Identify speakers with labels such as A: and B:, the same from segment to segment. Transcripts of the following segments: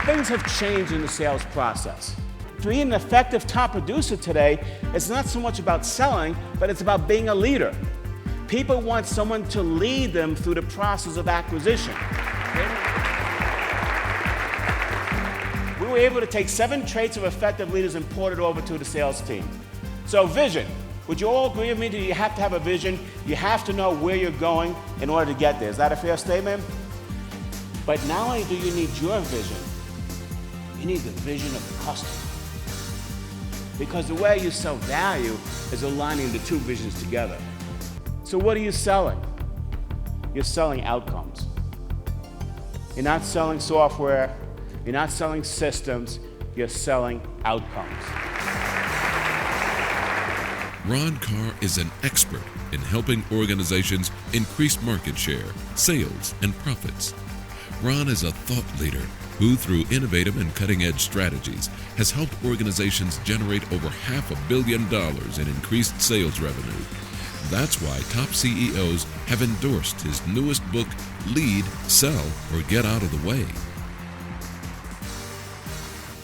A: Things have changed in the sales process. To be an effective top producer today, it's not so much about selling, but it's about being a leader. People want someone to lead them through the process of acquisition. We were able to take 7 traits of effective leaders and port it over to the sales team. So vision. Would you all agree with me that you have to have a vision? You have to know where you're going in order to get there. Is that a fair statement? But not only do you need your vision, you need the vision of the customer. Because the way you sell value is aligning the two visions together. So what are you selling? You're selling outcomes. You're not selling software, you're not selling systems, you're selling outcomes.
B: Ron Carr is an expert in helping organizations increase market share, sales, and profits. Ron is a thought leader who, through innovative and cutting-edge strategies, has helped organizations generate over $500 million in increased sales revenue. That's why top CEOs have endorsed his newest book, Lead, Sell, or Get Out of the Way.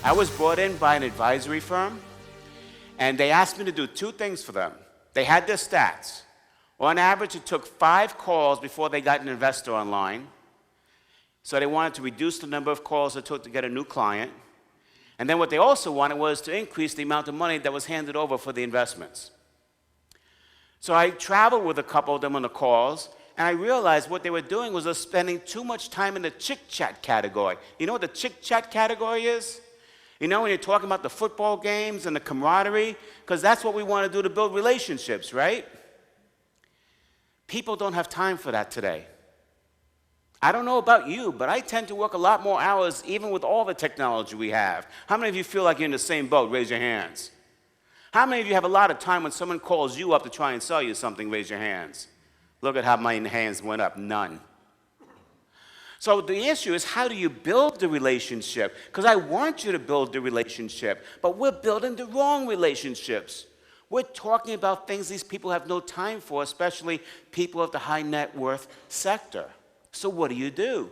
A: I was brought in by an advisory firm, and they asked me to do 2 things for them. They had their stats. On average, it took 5 calls before they got an investor online. So they wanted to reduce the number of calls it took to get a new client. And then what they also wanted was to increase the amount of money that was handed over for the investments. So I traveled with a couple of them on the calls, and I realized what they were doing was spending too much time in the chit-chat category. You know what the chit-chat category is? You know, when you're talking about the football games and the camaraderie, because that's what we want to do to build relationships, right? People don't have time for that today. I don't know about you, but I tend to work a lot more hours even with all the technology we have. How many of you feel like you're in the same boat? Raise your hands. How many of you have a lot of time when someone calls you up to try and sell you something? Raise your hands. Look at how my hands went up. None. So the issue is, how do you build the relationship? Because I want you to build the relationship, but we're building the wrong relationships. We're talking about things these people have no time for, especially people of the high net worth sector. So what do?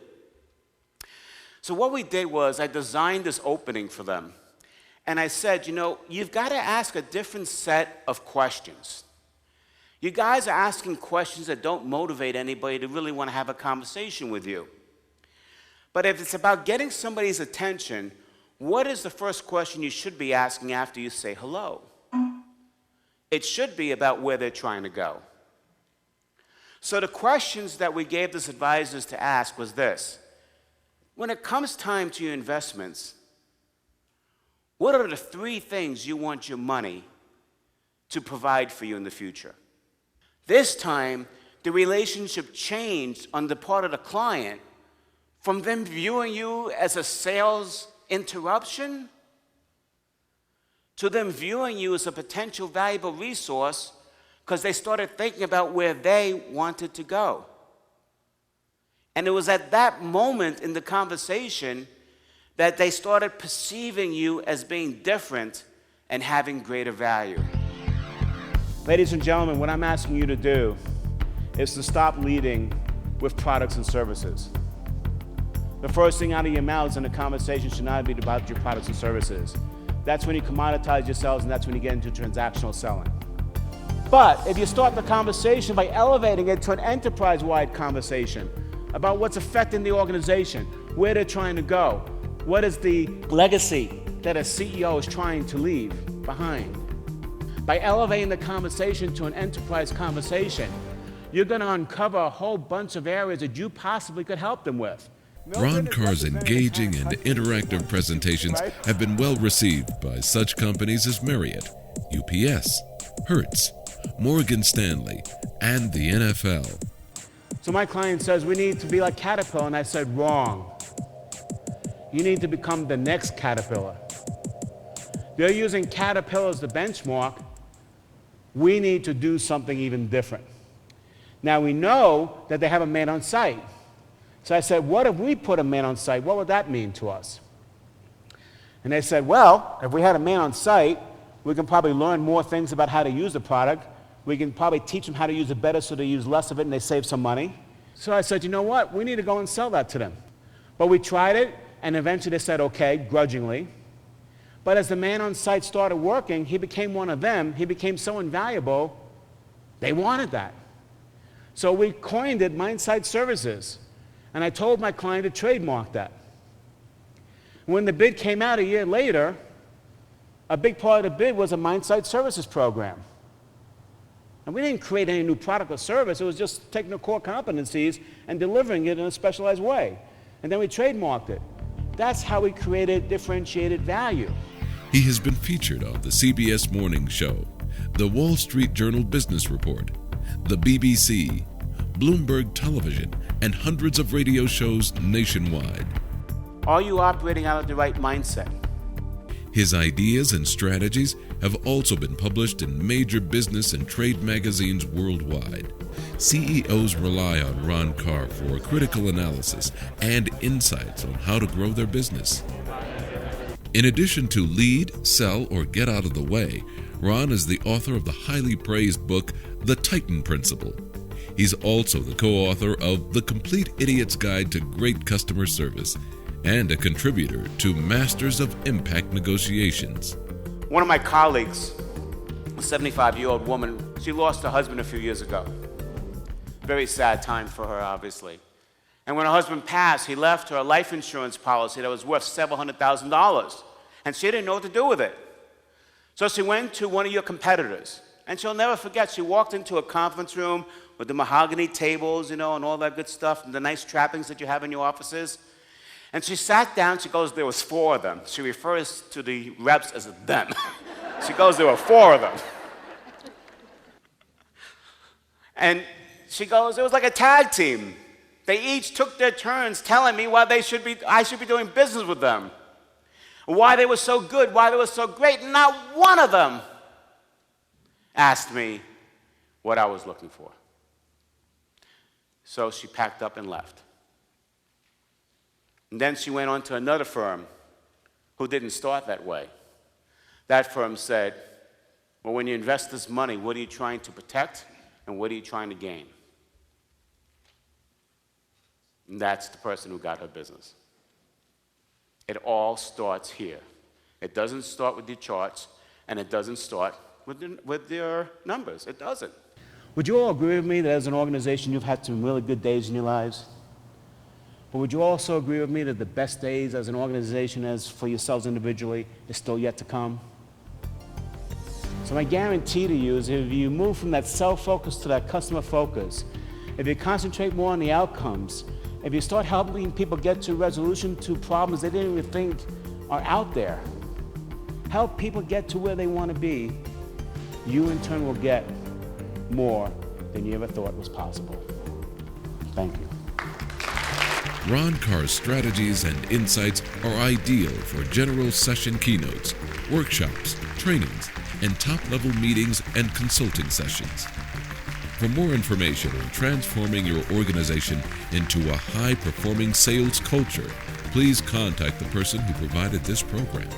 A: So what we did was I designed this opening for them. And I said, you know, you've got to ask a different set of questions. You guys are asking questions that don't motivate anybody to really want to have a conversation with you. But if it's about getting somebody's attention, what is the first question you should be asking after you say hello? It should be about where they're trying to go. So the questions that we gave these advisors to ask was this: when it comes time to your investments, what are the 3 things you want your money to provide for you in the future? This time, the relationship changed on the part of the client from them viewing you as a sales interruption to them viewing you as a potential valuable resource, because they started thinking about where they wanted to go. And it was at that moment in the conversation that they started perceiving you as being different and having greater value. Ladies and gentlemen, what I'm asking you to do is to stop leading with products and services. The first thing out of your mouths in a conversation should not be about your products and services. That's when you commoditize yourselves, and that's when you get into transactional selling. But if you start the conversation by elevating it to an enterprise-wide conversation about what's affecting the organization, where they're trying to go, what is the legacy that a CEO is trying to leave behind? By elevating the conversation to an enterprise conversation, you're going to uncover a whole bunch of areas that you possibly could help them with.
B: Ron Carr's engaging and interactive presentations have been well received by such companies as Marriott, UPS, Hertz, Morgan Stanley, and the NFL.
A: So my client says, we need to be like Caterpillar, and I said, wrong. You need to become the next Caterpillar. They're using Caterpillar as the benchmark. We need to do something even different. Now we know that they have a man on site. So I said, what if we put a man on site? What would that mean to us? And they said, well, if we had a man on site, we can probably learn more things about how to use the product. We can probably teach them how to use it better so they use less of it and they save some money. So I said, you know what? We need to go and sell that to them. But we tried it, and eventually they said okay, grudgingly. But as the man on site started working, he became one of them. He became so invaluable, they wanted that. So we coined it Mindsite Services. And I told my client to trademark that. When the bid came out a year later, a big part of the bid was a Mindsite Services program. And we didn't create any new product or service. It was just taking the core competencies and delivering it in a specialized way. And then we trademarked it. That's how we created differentiated value.
B: He has been featured on the CBS Morning Show, the Wall Street Journal Business Report, the BBC, Bloomberg Television, and hundreds of radio shows nationwide.
A: Are you operating out of the right mindset?
B: His ideas and strategies have also been published in major business and trade magazines worldwide. CEOs rely on Ron Carr for critical analysis and insights on how to grow their business. In addition to Lead, Sell, or Get Out of the Way, Ron is the author of the highly praised book, The Titan Principle. He's also the co-author of The Complete Idiot's Guide to Great Customer Service and a contributor to Masters of Impact Negotiations.
A: One of my colleagues, a 75-year-old woman, she lost her husband a few years ago. Very sad time for her, obviously. And when her husband passed, he left her a life insurance policy that was worth several $100,000. And she didn't know what to do with it. So she went to one of your competitors. And she'll never forget, she walked into a conference room with the mahogany tables, and all that good stuff, and the nice trappings that you have in your offices. And she sat down, she goes, there was 4 of them. She refers to the reps as them. She goes, there were 4 of them. And she goes, it was like a tag team. They each took their turns telling me why I should be doing business with them. Why they were so good, why they were so great. And not one of them asked me what I was looking for. So she packed up and left. And then she went on to another firm who didn't start that way. That firm said, well, when you invest this money, what are you trying to protect and what are you trying to gain? And that's the person who got her business. It all starts here. It doesn't start with your charts, and it doesn't start with your numbers. It doesn't. Would you all agree with me that as an organization you've had some really good days in your lives? But would you also agree with me that the best days as an organization, as for yourselves individually, is still yet to come? So my guarantee to you is if you move from that self-focus to that customer focus, if you concentrate more on the outcomes, if you start helping people get to resolution to problems they didn't even think are out there, help people get to where they want to be, you in turn will get more than you ever thought was possible. Thank you.
B: Ron Carr's strategies and insights are ideal for general session keynotes, workshops, trainings, and top-level meetings and consulting sessions. For more information on transforming your organization into a high-performing sales culture, please contact the person who provided this program.